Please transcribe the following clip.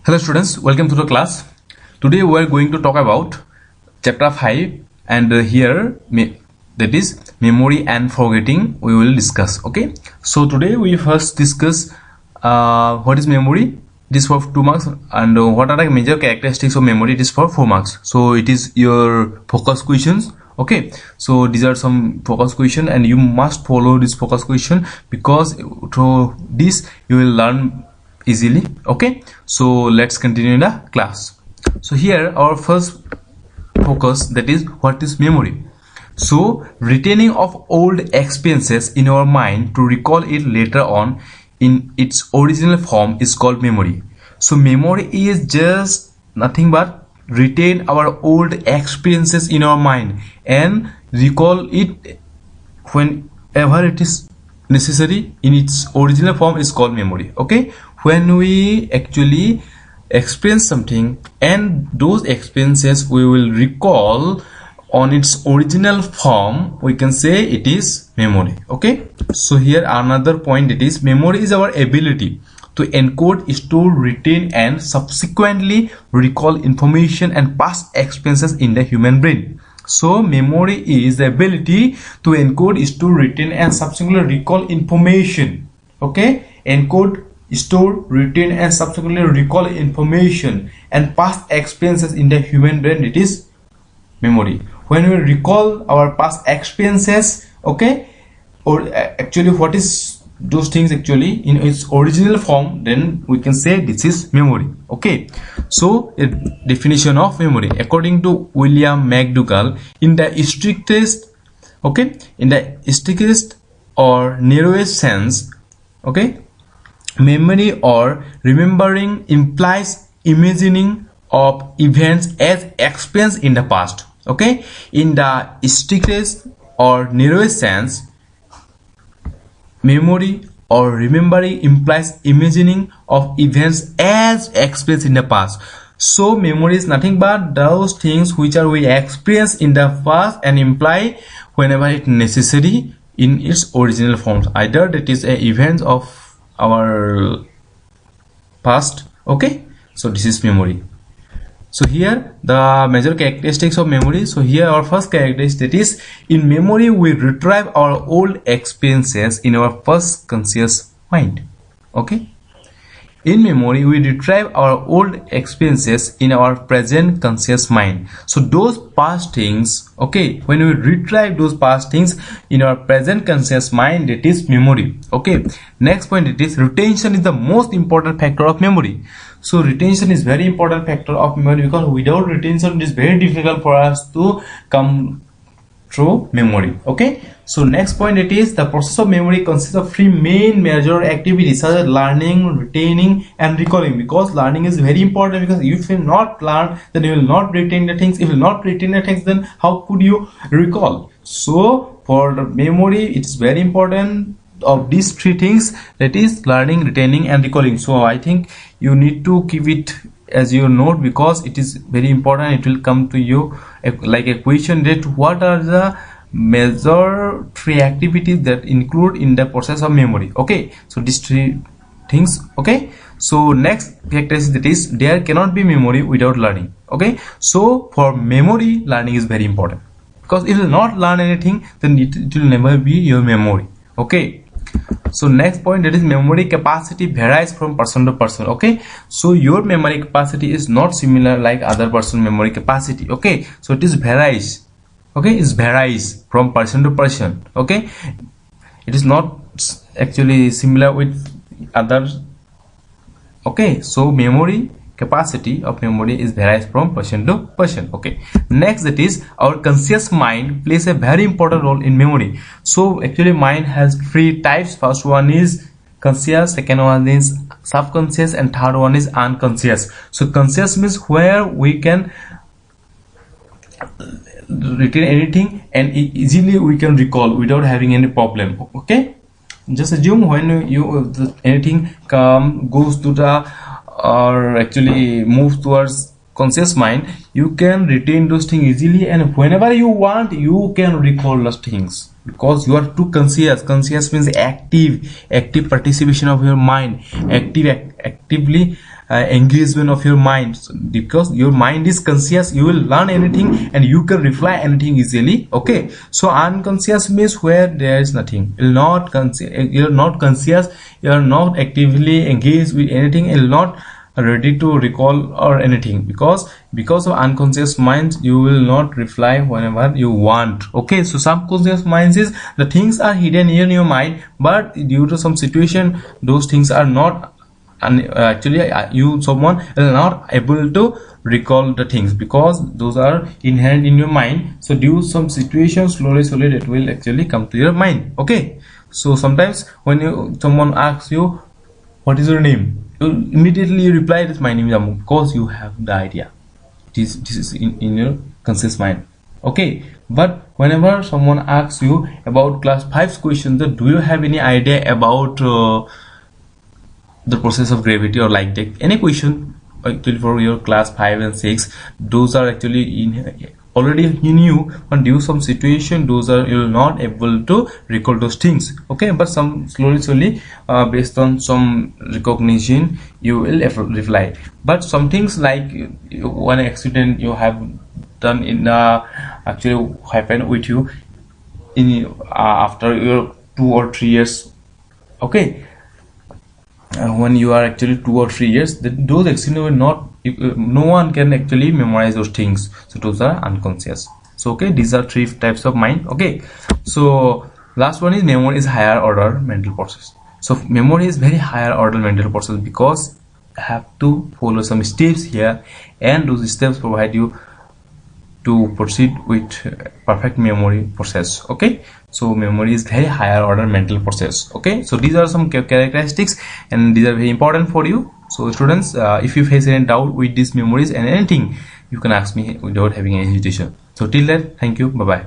Hello students, welcome to the class. Today we are going to talk about chapter 5 and here that is memory and forgetting we will discuss. Okay, so today we first discuss what is memory. It is for 2 marks and what are the major characteristics of memory. It is for 4 marks. So it is your focus questions. Okay, so these are some focus question and you must follow this focus question because through this you will learn easily. Okay, so let's continue the class. So here our first focus, that is what is memory. So retaining of old experiences in our mind to recall it later on in its original form is called memory. So memory is just nothing but retain our old experiences in our mind and recall it whenever it is necessary in its original form is called memory. Okay, when we actually experience something and those experiences we will recall on its original form, we can say it is memory. Okay, so here another point, it is memory is our ability to encode, store, retain and subsequently recall information and past experiences in the human brain. So memory is the ability to encode, store, retain and subsequently recall information. Okay, encode, store, retain and subsequently recall information and past experiences in the human brain, it is memory. When we recall our past experiences, okay, or actually what is those things actually in its original form, then we can say this is memory. Okay, so a definition of memory according to William McDougall, in the strictest, okay, in the strictest or narrowest sense, okay, memory or remembering implies imagining of events as experienced in the past. Okay, in the strictest or narrowest sense, memory or remembering implies imagining of events as experienced in the past. So memory is nothing but those things which are we experience in the past and imply whenever it necessary in its original forms, either that is a event of our past. Okay, so this is memory. So here the major characteristics of memory. So here our first characteristic is, in memory we retrieve our old experiences in our first conscious mind. Okay, in memory we retrieve our old experiences in our present conscious mind. So those past things, okay, when we retrieve those past things in our present conscious mind, it is memory. Okay, next point, it is retention is the most important factor of memory. So retention is very important factor of memory because without retention it is very difficult for us to come through memory. Okay, so next point, it is the process of memory consists of 3 main major activities such as learning, retaining and recalling. Because learning is very important, because if you not learn then you will not retain the things. If you will not retain the things, then how could you recall? So for the memory it is very important of these 3 things, that is learning, retaining and recalling. So I think you need to keep it as your note because it is very important. It will come to you like a question, that what are the major 3 activities that include in the process of memory. Okay, so these 3 things. Okay, so next characteristic, that is there cannot be memory without learning. Okay, so for memory learning is very important, because if you will not learn anything then it will never be your memory. Okay, so next point, that is memory capacity varies from person to person. Okay, so your memory capacity is not similar like other person memory capacity. Okay, so it is varies. Okay, it varies from person to person. Okay, it is not actually similar with others. Okay, so memory capacity of memory is varies from person to person. Okay, next, that is our conscious mind plays a very important role in memory. So actually mind has 3 types. First one is conscious, second one is subconscious and third one is unconscious. So conscious means where we can retain anything and easily we can recall without having any problem. Okay, just assume when you anything goes to the or actually move towards conscious mind, you can retain those things easily, and whenever you want you can recall those things because you are too conscious. Conscious means active participation of your mind, actively engagement of your mind. So because your mind is conscious, you will learn anything and you can reply anything easily. Okay, so unconscious means where there is nothing. You're not conscious, you're not actively engaged with anything, you're not ready to recall or anything, because of unconscious minds you will not reply whenever you want. Okay, so subconscious minds is the things are hidden in your mind, but due to some situation those things are not, and actually someone is not able to recall the things because those are inherent in your mind. So due to some situation, slowly it will actually come to your mind. Okay, so sometimes when someone asks you what is your name, you immediately reply that my name is Amu, because you have the idea. This is in your conscious mind. Okay, but whenever someone asks you about class 5's question, that do you have any idea about the process of gravity, or like that, any question actually for your class 5 and 6, those are actually already in you, but due to some situation those are you're not able to recall those things. Okay, but some slowly based on some recognition you will reply. But some things like one accident you have done in actually happened with you in after your 2 or 3 years. Okay, when you are actually 2 or 3 years, those accidents will not, no one can actually memorize those things, so those are unconscious. So okay, these are 3 types of mind. Okay, so last one is memory is higher order mental process. So memory is very higher order mental process because you have to follow some steps here, and those steps provide you to proceed with perfect memory process. Okay, so memory is very higher order mental process. Okay, so these are some characteristics and these are very important for you. So students, if you face any doubt with these memories and anything, you can ask me without having any hesitation. So till then, thank you, bye bye.